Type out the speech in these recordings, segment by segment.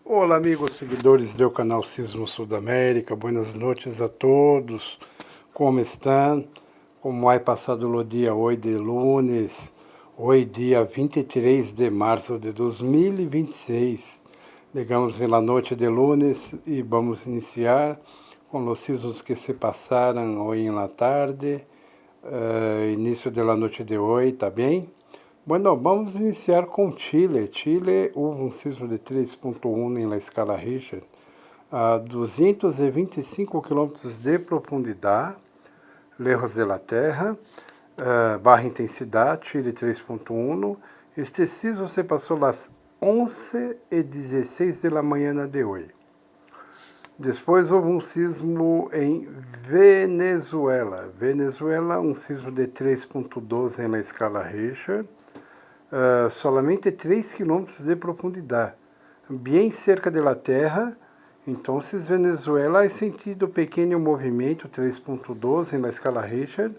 Olá, amigos seguidores do canal Sismo Sudamérica, buenas noites a todos, como estão? Como é passado o dia hoje de lunes, hoje dia 23 de março de 2026. Ligamos na noite de lunes e vamos iniciar com os sismos que se passaram hoje na tarde, início da noite de hoje, tá bem? Bueno, vamos iniciar com Chile. Chile houve um sismo de 3.1 em la escala Richter, a 225 quilômetros de profundidade, lejos de la Terra, baixa intensidade, Chile 3.1. Este sismo se passou às 11h16 da manhã de hoje. Depois houve um sismo em Venezuela. Venezuela, um sismo de 3.12 na escala Richter, solamente 3 quilômetros de profundidade, bem cerca da Terra. Então, Venezuela é sentido pequeno movimento 3.12 na escala Richter.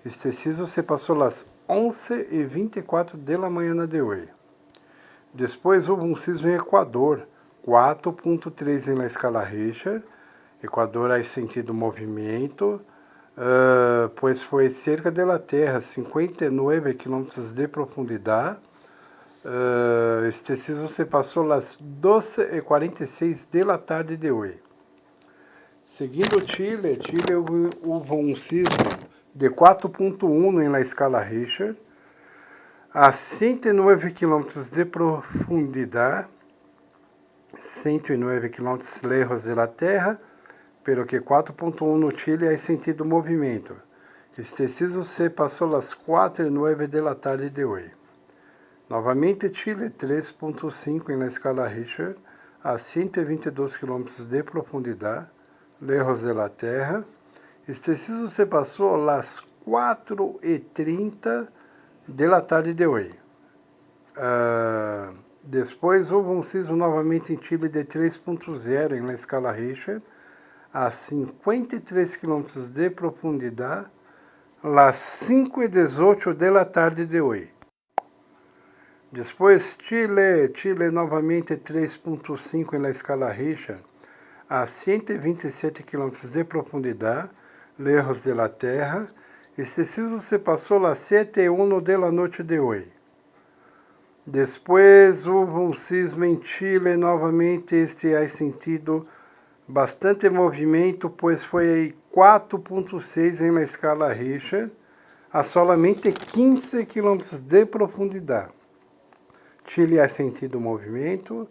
Este sismo se passou às 11h24 da manhã de hoje. Depois houve um sismo em Equador, 4.3 na escala Richter. Equador é sentido movimento, pois foi cerca da Terra, 59 quilômetros de profundidade. Este sismo se passou às 12h46 da tarde de hoje. Seguindo Chile, houve um sismo de 4.1 na escala Richter, a 109 quilômetros de profundidade, 109 quilômetros lejos da Terra, pelo que 4.1 no Chile é sentido movimento. Este sismo se passou às 4h09 da tarde de hoje. Novamente, Chile 3.5 na escala Richter, a 122 km de profundidade, lejos da Terra. Este sismo se passou às 4h30 da tarde de hoje. Depois houve um sismo novamente em Chile de 3.0 na escala Richter, a 53 km de profundidade, às 5h18 da tarde de hoje. Depois, Chile novamente 3.5 na escala Richter, a 127 km de profundidade, lejos da Terra. Este sismo se passou às 7h01 da noite de hoje. Depois houve um sismo em Chile, novamente este é sentido bastante movimento, pois foi 4.6 na escala Richter, a solamente 15 km de profundidade. Chile é sentido movimento,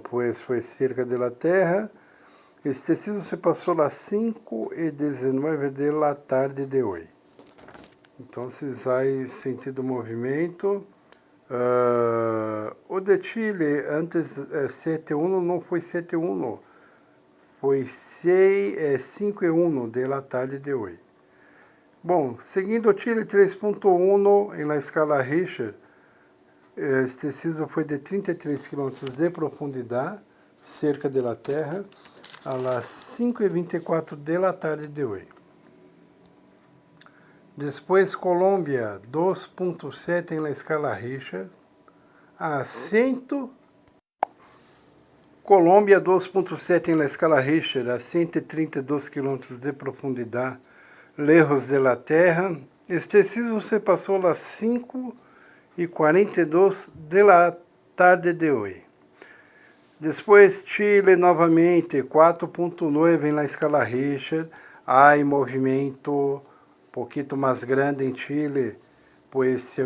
pois foi cerca da Terra. Este sismo se passou às 5h19 da tarde de hoje. Então, há sentido movimento. O de Chile, antes 7h1, não foi 7h1, foi 5h1 da tarde de hoje. Bom, seguindo o Chile 3.1 na escala Richter, este sismo foi de 33 km de profundidade, cerca da Terra, às 5h24 da tarde de hoje. Depois, Colômbia 2.7 na escala Richter, Colômbia 2.7 na escala Richter, a 132 km de profundidade, lejos da Terra. Este sismo se passou às 5h42 da tarde de hoje. Depois, Chile novamente 4.9 na escala Richter, há movimento um pouquinho mais grande em Chile, pois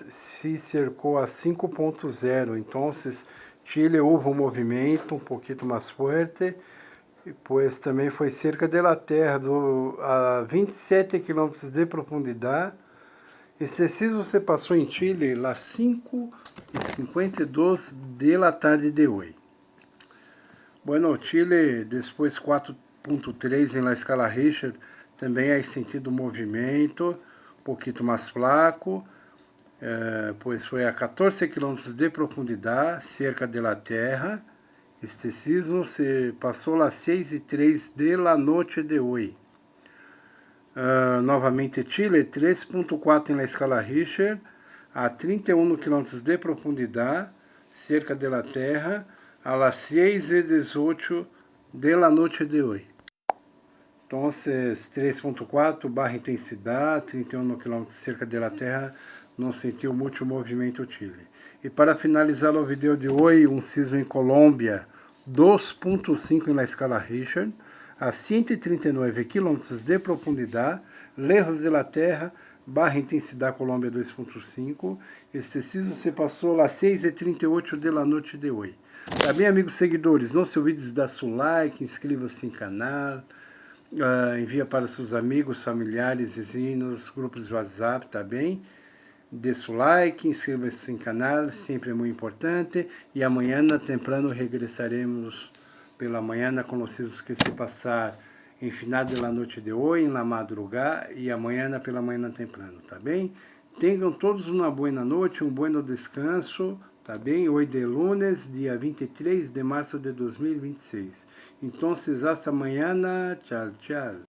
se cercou a 5.0. Então, Chile houve um movimento um pouquinho mais forte, pois também foi cerca da Terra, a 27 km de profundidade. Este sismo se passou em Chile às 5h52 da tarde de hoje. Bueno, Chile, depois 4.3 na escala Richter, também é sentido movimento, um pouquinho mais fraco, pois foi a 14 km de profundidade, cerca da Terra. Este sismo se passou às 6h03 da noite de hoje. Novamente Chile, 3.4 na escala Richter, a 31 km de profundidade, cerca da Terra. a las 6:18 de la noche de hoy. Entonces, 3.4 barra intensidade, 31 km cerca da Terra, não sentiu muito movimento Chile. E para finalizar o vídeo de hoje, um sismo em Colômbia, 2.5 na escala Richter, a 139 km de profundidade, lejos da Terra, barra intensidade Colômbia 2.5. Este sismo se passou às 6:38 da noite de hoje. Tá bem, amigos seguidores? Não se olvide de dar seu like, inscreva-se no canal, envia para seus amigos, familiares, vizinhos, grupos de WhatsApp, tá bem? Dê seu like, inscreva-se no canal, sempre é muito importante. E amanhã, temprano, regressaremos pela manhã com os sismos que se passar em final da noite de hoje, na madrugada, e amanhã pela manhã temprano, tá bem? Tenham todos uma boa noite, um bom descanso, tá bem? Hoje de lunes, dia 23 de março de 2026. Então, hasta amanhã, tchau, tchau.